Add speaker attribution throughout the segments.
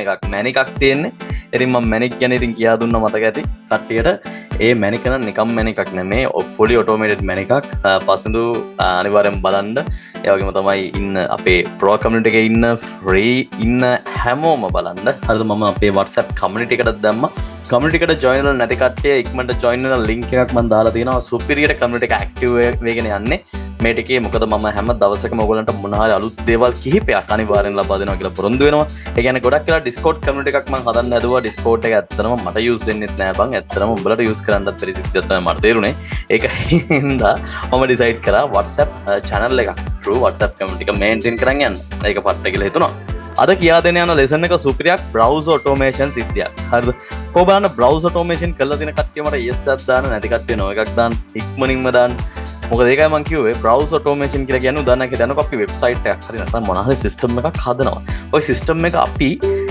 Speaker 1: එකක් මැනිකක් තියෙන්නේ. ඉතින් මම මැනික් ගැන ඉතින් කියා දුන්නා මතක ඇති කට්ටියට. ඒ මැනික නම් නිකම් මැනිකක් නෙමේ, fully automated මැනිකක්. පසඳු අනිවාර්යෙන් බලන්න. ඒ වගේම තමයි ඉන්න අපේ pro community එකේ ඉන්න free ඉන්න හැමෝම බලන්න. හරිද? මම අපේ WhatsApp community එකකට දැම්මා. community එකට join වෙලා නැති කට්ටිය ඉක්මනට join වෙන link එකක් මම දාලා තියෙනවා. superior community එක active වෙගෙන යන්නේ. මේ ටිකේ මොකද මම හැම දවසකම ඔයගලන්ට මොන හරි අලුත් දේවල් කිහිපයක් අනිවාර්යෙන් ලබා දෙනවා කියලා පොරොන්දු වෙනවා. ඒ කියන්නේ ගොඩක් වෙලා Discord community එකක් මම හදන්න හදුවා. Discord එක ඇත්තටම මට use වෙන්නෙත් නෑ බං. ඇත්තටම උඹලට use කරන්නත් බැරි සිද්ධියක් තමයි මට තේරුනේ. ඒකින්ද මම decide කරා WhatsApp channel එකක් true WhatsApp community එක maintain කරන් යන්න. ඒක පට්ට කියලා හිතුණා. අද කියා දෙන යන lesson එක සුපිරියක් browser automation සිද්ධියක්. හරිද? කොහොම බලන්න browser automation කරලා තියෙන කට්ටිය මට yes එකක් දාන්න, නැති කට්ටිය no එකක් දාන්න, ඉක්මනින්ම දාන්න. මොකද ඒකයි මම කිව්වේ browser automation කියලා කියන්නේ උදාහරණයක් හිතන්නකෝ අපි වෙබ්සයිට් එකක් හරි නැත්නම් මොන හරි සිස්ටම් එකක් හදනවා. ওই සිස්ටම් එක අපි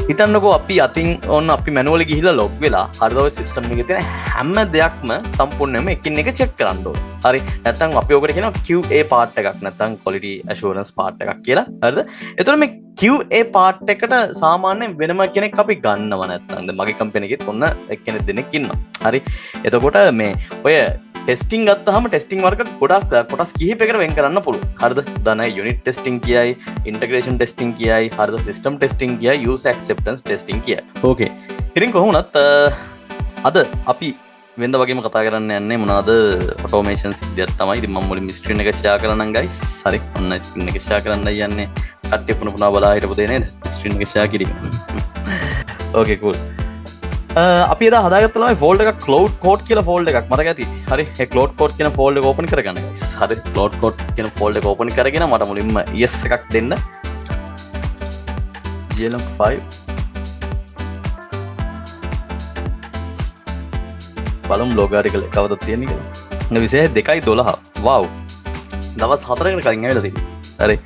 Speaker 1: හිතන්නකෝ අපි අතින් ඕන්න අපි මැනුවලි ගිහිල්ලා ලොග් වෙලා හරිද ওই සිස්ටම් එකේ තියෙන හැම දෙයක්ම සම්පූර්ණයෙන්ම එකින් එක චෙක් කරන්න ඕනේ. හරි. නැත්නම් අපි ඔකට කියනවා QA part එකක් නැත්නම් quality assurance part එකක් කියලා. හරිද? එතකොට මේ QA part එකට සාමාන්‍යයෙන් වෙනම කෙනෙක් අපි ගන්නව නැත්නම් දැන් මගේ කම්පැනි එකෙත් ඔන්න එක්කෙනෙක් දෙනෙක් ඉන්නවා. හරි. එතකොට මේ ඔය ටෙස්ටිං ගත්තහම ටෙස්ටිං වර්ග ගොඩක් කොටස් කිහිපයකට වෙන් කරන්න පුළුවන්. හරිද? දැන් යුනිට් ටෙස්ටිං කියයි, ඉන්ටග්‍රේෂන් ටෙස්ටිං කියයි, හරිද? සිස්ටම් ටෙස්ටිං කියයි, යූසර් ඇක්සෙප්ටන්ස් ටෙස්ටිං කියයි. ඕකේ. ඉතින් කොහොමුණත් අද අපි වෙනද වගේම කතා කරන්න යන්නේ මොනවාද? ඔටෝමේෂන් සිද්ධියක් තමයි. ඉතින් මම මුලින්ම ස්ක්‍රීන් එක ෂෙයා කරන්නම් guys. හරි. ඔන්න ස්ක්‍රීන් එක ෂෙයා කරන්නයි යන්නේ. කට්ටිය පුන බලා හිටපු දේ නේද? ස්ක්‍රීන් එක ෂෙයා කිරීම. ඕකේ cool. අපි එදා හදාගත්ත ළමයි ෆෝල්ඩර් එකක් cloud code කියලා ෆෝල්ඩර් එකක් මතක ඇති. හරි. ඒ cloud code කියන ෆෝල්ඩර් එක ඕපන් කරගන්න guys. හරි. cloud code කියන ෆෝල්ඩර් එක ඕපන් කරගෙන මට මුලින්ම yes එකක් දෙන්න. GLM5 බලමු log article එක කවදද තියෙන්නේ කියලා. 22/12. wow. දවස් 4කට කලින් ඇවිල්ලා තියෙනවා. හරි.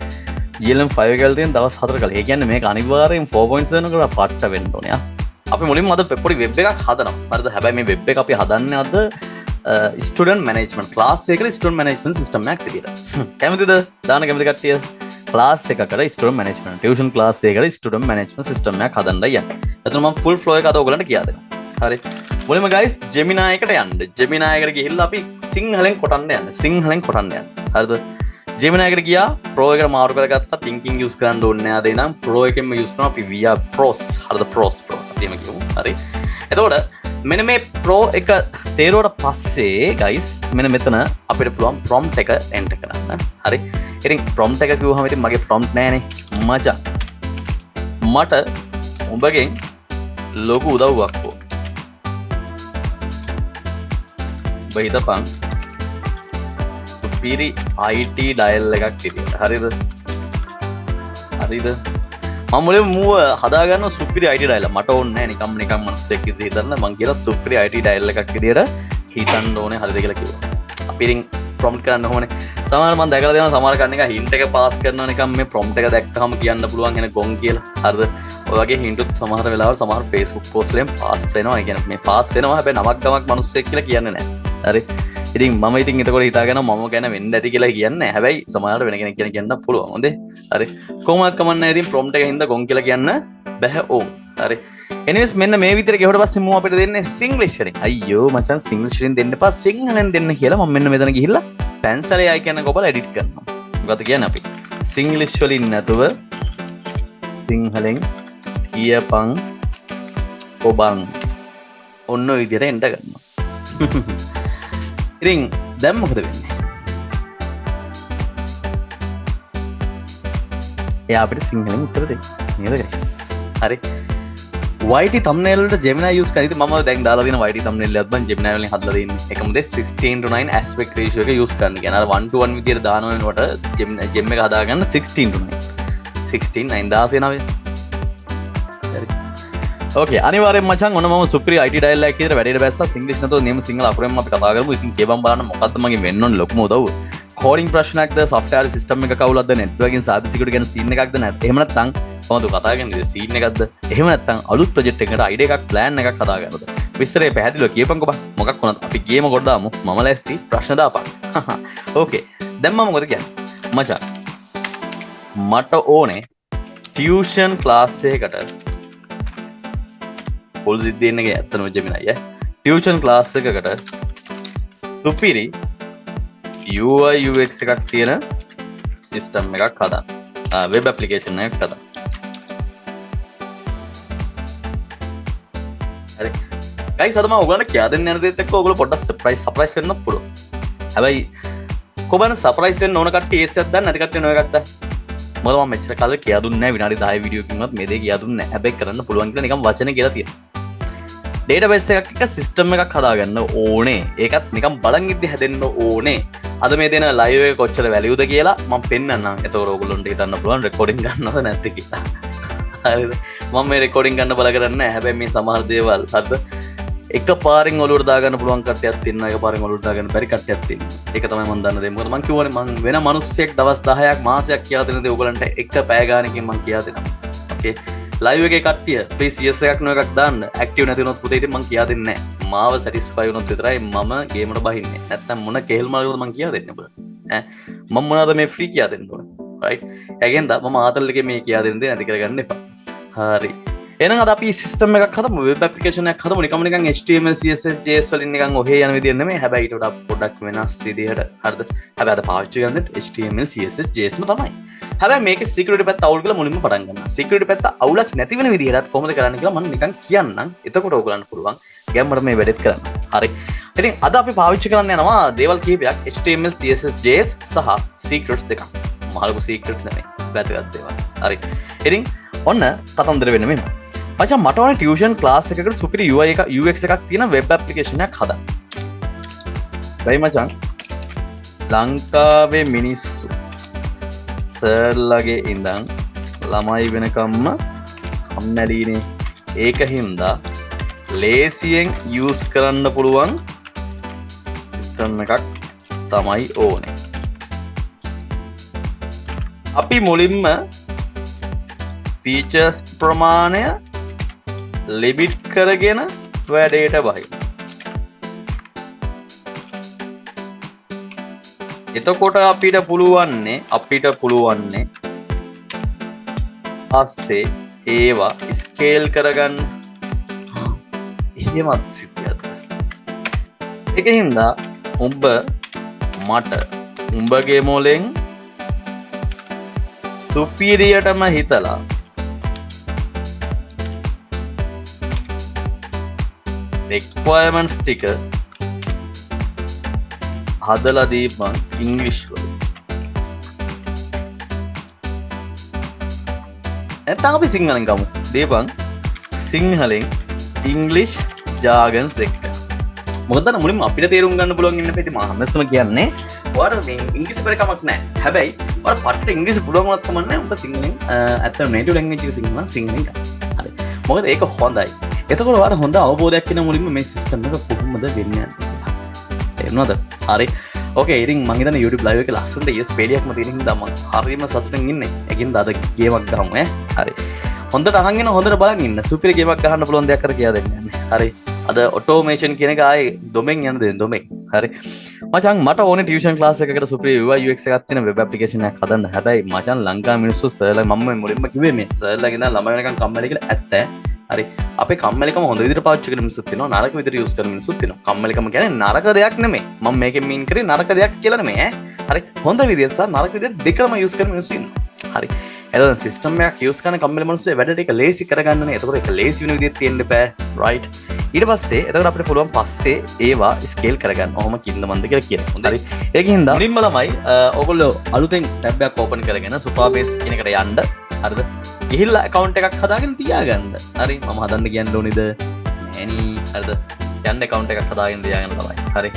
Speaker 1: GLM5 එකවල තියෙන දවස් 4 කලින්. ඒ කියන්නේ මේක අනිවාර්යෙන් 4.7 කට පට්ට වෙන්න ඕනේ. අපි මුලින්ම අද පොඩි වෙබ් එකක් හදනවා. හරිද? හැබැයි මේ වෙබ් එක අපි හදන්නේ අද ස්ටුඩන්ට් මැනේජ්මන්ට් ක්ලාස් එකකට ස්ටුඩන්ට් මැනේජ්මන්ට් සිස්ටම් එකක් විදියට. කැමතිද? දාන්න කැමති කට්ටිය ක්ලාස් එකකට ස්ටුඩන්ට් මැනේජ්මන්ට් ටියුෂන් ක්ලාස් එකකට ස්ටුඩන්ට් මැනේජ්මන්ට් සිස්ටම් එකක් හදන්නයි යන්නේ. එතන මම ෆුල් ෆ්ලෝ එක අද ඔයගලන්ට කියා දෙනවා. හරි. මුලින්ම guys Gemini එකට යන්න. Gemini එකට ගිහිල්ලා අපි සිංහලෙන් කොටන්න යන්න. සිංහලෙන් කොටන්න යන්න. හරිද? Gemini එකට ගියා Pro එකට මාරු කරගත්තා. thinking use කරන්න ඕනේ නෑ. අද ඉඳන් Pro එකෙන්ම use කරනවා අපි via pros. හරිද? pros අපි එහෙම කියමු. හරි. එතකොට මෙන්න මේ Pro එක තේරුවට පස්සේ guys මෙන්න මෙතන අපිට පුළුවන් prompt එක enter කරන්න. හරි. ඉතින් prompt එක කිව්වහම ඉතින් මගේ prompt නෑනේ. මචං. මට උඹගෙන් ලොකු උදව්වක් ඕන. ඔබ හිතපන් පිරි IT ඩයල් එකක් විදියට. හරිද? හරිද? මම මුලින්ම මූව හදාගන්න සුපිරි IT ඩයල්. මට ඕනේ නැහැ නිකම් මිනිස්සෙක් විදිහට හිතන්න. මං කියලා සුපිරි IT ඩයල් එකක් විදියට හිතන්න ඕනේ. හරිද කියලා කිව්වා. අපි ඉතින් ප්‍රොම්ප්ට් කරන්න ඕනේ. සමහර මම දැකලා තියෙනවා සමහර කන්න එක හින්ට් එක පාස් කරනවා නිකම් මේ ප්‍රොම්ප්ට් එක දැක්කම කියන්න පුළුවන් එන ගොන් කියලා. හරිද? ඔය වගේ හින්ට් සමහර වෙලාවල් සමහර Facebook post වලින් පාස් වෙනවා. ඒ කියන්නේ මේ පාස් වෙනවා. හැබැයි නමක් ගමක් මිනිස්සෙක් කියලා කියන්නේ නැහැ. හරි? ඉතින් මම ඉතින් එතකොට හිතාගෙන මම ගැන වෙන්න ඇති කියලා කියන්නේ. හැබැයි සමහරවිට වෙන කෙනෙක් ගැන කියන්න පුළුවන්. හොඳේ. හරි. කොහොමවත් කමන්නේ. ඉතින් ප්‍රොම්ප්ට් එක හින්දා ගොන් කියලා කියන්න බෑ ඕම්. හරි. anyways මෙන්න මේ විතර ගෙවට පස්සේ මම අපිට දෙන්නේ සිංග්ලිෂ් වලින්. අයියෝ මචං සිංග්ලිෂ් වලින් දෙන්න එපා. සිංහලෙන් දෙන්න කියලා මම මෙන්න මෙතන ගිහිල්ලා පැන්සලේ ආයි කියන කොබල එඩිට් කරනවා. මොකද කියන්නේ අපි සිංග්ලිෂ් වලින් නැතුව සිංහලෙන් කියපන් කොබන් ඔන්න ඔය විදිහට එන්ට කරනවා. ඉතින් දැන් මොකද වෙන්නේ? එයා අපිට සිංහලෙන් උත්තර දෙන්න. නේද guys? හරි. YT thumbnail වලට Gemini use කරා. ඉතින් මම දැන් දාලා තියෙන YT thumbnail එකත් මම Gemini වලින් හදලා තියෙන්නේ. ඒකම දෙ 16:9 aspect ratio එක use කරන්න. කියන්නේ අර 1:1 විදියට දාන වෙනකොට Gem එක හදාගන්න 16:9. 16:9 හරි. ඕකේ අනිවාර්යෙන් මචං ඔන්න මම සුපිරි IT ඩයල් එකක් විතර වැඩේට බැස්සා. සිංග්ලිෂ් නැතෝ නියම සිංහල අකුරෙන්ම අපි කතා කරමු. ඉතින් කියපම් බලන්න මොකද්ද මගේ වෙන්න ඕන ලොකුම උදව්ව. කෝඩින් ප්‍රශ්නයක්ද, software system එක කවුලක්ද, networking cyber security ගැන scene එකක්ද නැත්නම් එහෙම නැත්නම් කොහොමද කතා කරන්නේ scene එකක්ද? එහෙම නැත්නම් අලුත් project එකකට idea එකක් plan එකක් හදාගන්නද? විස්තරේ පැහැදිලිව කියපන්කෝ බා. මොකක් වුණත් අපි ගේම කොට දාමු. මම ලෑස්ති ප්‍රශ්න දාපන්. ඕකේ. දැන් මම මොකද කියන්නේ? මචං මට ඕනේ ටියුෂන් ක්ලාස් එකකට පොල් සිද්ධියන්න එක ඇත්තනම ජෙමිනයි ටියුෂන් ක්ලාස් එකකට සුපිරි UI UX එකක් තියෙන සිස්ටම් එකක් හදන්න වෙබ් ඇප්ලිකේෂන් එකක් හදන්න හරි ගයිස් අද මම ඔයගලන්ට කියා දෙන්න යන දේත් එක්ක ඔයගොල්ලෝ පොඩ්ඩක් සර්ප්‍රයිස් වෙන්න පුළුවන් හැබැයි කොබන සර්ප්‍රයිස් වෙන්න ඕන කට්ටිය ඒස් එකක් දාන්න නැති කට්ටිය නෝ එකක් දාන්න මොකද මම මෙච්චර කාලෙ කියා දුන්නේ නැහැ විනාඩි 10 වීඩියෝ කින්වත් මේ දේ කියා දුන්නේ නැහැ හැබැයි කරන්න පුළුවන් කියලා නිකන් වචනේ කියලා තියෙනවා ඩේටාබේස් එකක් එක සිස්ටම් එකක් හදාගන්න ඕනේ ඒකත් නිකන් බලන් ඉද්දි හැදෙන්න ඕනේ අද මේ දෙන ලයිව් එක කොච්චර වැලියුද කියලා මම පෙන්නන්නම් එතකොට ඔයගොල්ලන්ට හිතන්න පුළුවන් රෙකෝඩින් ගන්නවද නැද්ද කියලා හරිද මම මේ රෙකෝඩින් ගන්න බල කරන්නේ නැහැ හැබැයි මේ සමහර දේවල් හරිද එක පාරින් ඔලුවට දාගන්න පුළුවන් කට්ටියක් තියෙනවා එක පාරින් ඔලුවට දාගන්න බැරි කට්ටියක් තියෙනවා ඒක තමයි මම දන්න දේ මොකද මම කියවනේ මම වෙන මිනිස්සෙක් දවස් 10ක් මාසයක් කියා දෙන දේ ඔයගලන්ට එක පැය ගානකින් මම කියා දෙනවා ඕකේ ලයිව් එකේ කට්ටිය ප්ලීස් CS එකක් නෝ එකක් දාන්න ඇක්ටිව් නැති වුණොත් පුතේ ඉතින් මම කියා දෙන්නේ නැහැ මාව සැටිස්ෆයි වුණොත් විතරයි මම ගේමකට බහින්නේ නැත්තම් මොන කේල් මාර්ගවලද මම කියා දෙන්නේ ඔබ ඈ මම මොනවාද මේ ෆ්‍රී කියා දෙන්න ඕනේ රයිට් ඒකෙන්ද මම ආතල් එකේ මේ කියා දෙන්න දේ නැති කරගන්න එපා හරි එහෙනම් අද අපි සිස්ටම් එකක් හදමු වෙබ් ඇප්ලිකේෂන් එකක් හදමු නිකම්ම නිකන් HTML CSS JS වලින් නිකන් ඔහේ යන විදිය නෙමෙයි හැබැයි ඊට වඩා පොඩ්ඩක් වෙනස් විදියට හරිද හැබැයි අද පාවිච්චි කරන්නේ HTML CSS JS ම තමයි හැබැයි මේකේ security පැත්ත අවුල් කියලා මුලින්ම පටන් ගන්නවා security පැත්ත අවුලක් නැති වෙන විදිහට කොහොමද කරන්න කියලා මම නිකන් කියන්නම් එතකොට ඔයගලන්ට පුළුවන් ගැම්මට මේ වැඩේත් කරන්න හරි ඉතින් අද අපි පාවිච්චි කරන්න යනවා දේවල් කීපයක් HTML CSS JS සහ secrets දෙකක් මහලු secrets නෙමෙයි වැදගත් දේවල් හරි ඉතින් ඔන්න කතන්දර වෙන්නේ මෙන්න මචං මට ඕනේ ටියුෂන් ක්ලාස් එකකට සුපිරි UI එක UX එකක් තියෙන වෙබ් ඇප්ලිකේෂන් එකක් හදන්න. බයි මචං ලංකාවේ මිනිස්සු සර්ලගේ ඉඳන් ළමයි වෙනකම්ම කම්මැලිනේ. ඒක හින්දා ලේසියෙන් යූස් කරන්න පුළුවන් සිස්ටම් එකක් තමයි ඕනේ. අපි මුලින්ම ෆීචර්ස් ප්‍රමාණය ලිමිට් කරගෙන වැඩේට බහින්න. එතකොට අපිට පුළුවන්නේ පස්සේ ඒවා ස්කේල් කරගන්න. එහෙමත් සිද්ධියක්. ඒකින්ද උඹ මට උඹගේ මොලෙන් සුපීරියටම හිතලා requirements ටික හදලා දීපන් ඉංග්‍රීසි වලින්. නැත්නම් අපි සිංහලෙන් ගමු. දීපන් සිංහලෙන් ඉංග්‍රීසි ජාගන්ස් එක. මොකද මුලින්ම අපිට තේරුම් ගන්න පුළුවන් ඉන්න පැති මම හැමස්සම කියන්නේ ඔයාලට මේ ඉංග්‍රීසි පෙර කමක් නැහැ. හැබැයි ඔයාලට පට්ට ඉංග්‍රීසි පුළුවන් වුණත් කමක් නැහැ. ඔබ සිංහලෙන් ඇත්තට native language එක සිංහලෙන් ගන්න. හරි. මොකද ඒක හොඳයි. එතකොට ඔයාලට හොඳ අවබෝධයක් එන මුලින්ම මේ සිස්ටම් එක කොහොමද වෙන්නේ කියලා. තේරුණාද? හරි. ඕකේ ඉතින් මම හිතන්නේ YouTube live එකේ ලස්සනට ES පේලියක්ම තියෙන හින්දා මම හරියම සතුටින් ඉන්නේ. ඒකින්ද අද ගේමක් ගහමු ඈ. හරි. හොඳට අහගෙන හොඳට බලන් ඉන්න. සුපිරි ගේමක් ගහන්න පුළුවන් දෙයක් අර කියලා දෙන්න යන්නේ. හරි. අද ඔටෝමේෂන් කියන එක ආයේ ඩොමෙන් යන දෙන්න ඩොමෙන්. හරි. මචං මට ඕනේ ටියුෂන් ක්ලාස් එකකට සුපිරි UI UX එකක් තියෙන වෙබ් ඇප්ලිකේෂන් එකක් හදන්න. හැබැයි මචං ලංකා මිනිස්සු සර්ලා මම මුලින්ම කිව්වේ මේ සර්ලාගේ ඉඳන් ළමයි වෙනකන් කම්මැලි කියලා ඇත්ත. හරි අපේ කම්මැලිකම හොඳ විදිහට පාවිච්චි කරන මිනිස්සුත් ඉන්නවා නරක විදිහට යූස් කරන මිනිස්සුත් ඉන්නවා කම්මැලිකම කියන්නේ නරක දෙයක් නෙමෙයි මම මේකෙන් මීන් කරේ නරක දෙයක් කියලා නෙමෙයි ඈ හරි හොඳ විදිහට සහ නරක විදිහට දෙකම යූස් කරන මිනිස්සු ඉන්නවා හරි එතන සිස්ටම් එකක් යූස් කරන කම්මැලි මිනිස්සු වැඩට ඒක ලේසි කරගන්නනේ එතකොට ඒක ලේසි වෙන විදිහට තියෙන්න බෑ රයිට් ඊට පස්සේ එතකොට අපිට පුළුවන් පස්සේ ඒවා ස්කේල් කරගන්න ඔහොම කිල්ල මන්ද කියලා කියනවා හොඳයි ඒකින්ද මුලින්ම ළමයි ඔයගොල්ලෝ අලුතෙන් ටැබ් එකක් ඕපන් කරගෙන සුපර්බේස් කියන එකට යන්න හරිද ගිහිල්ලා account එකක් හදාගෙන තියාගන්න. හරි මම හදන්න කියන්න ඕනේද? නෑනි හරිද? යන්න account එකක් හදාගෙන තියාගන්න තමයි. හරි.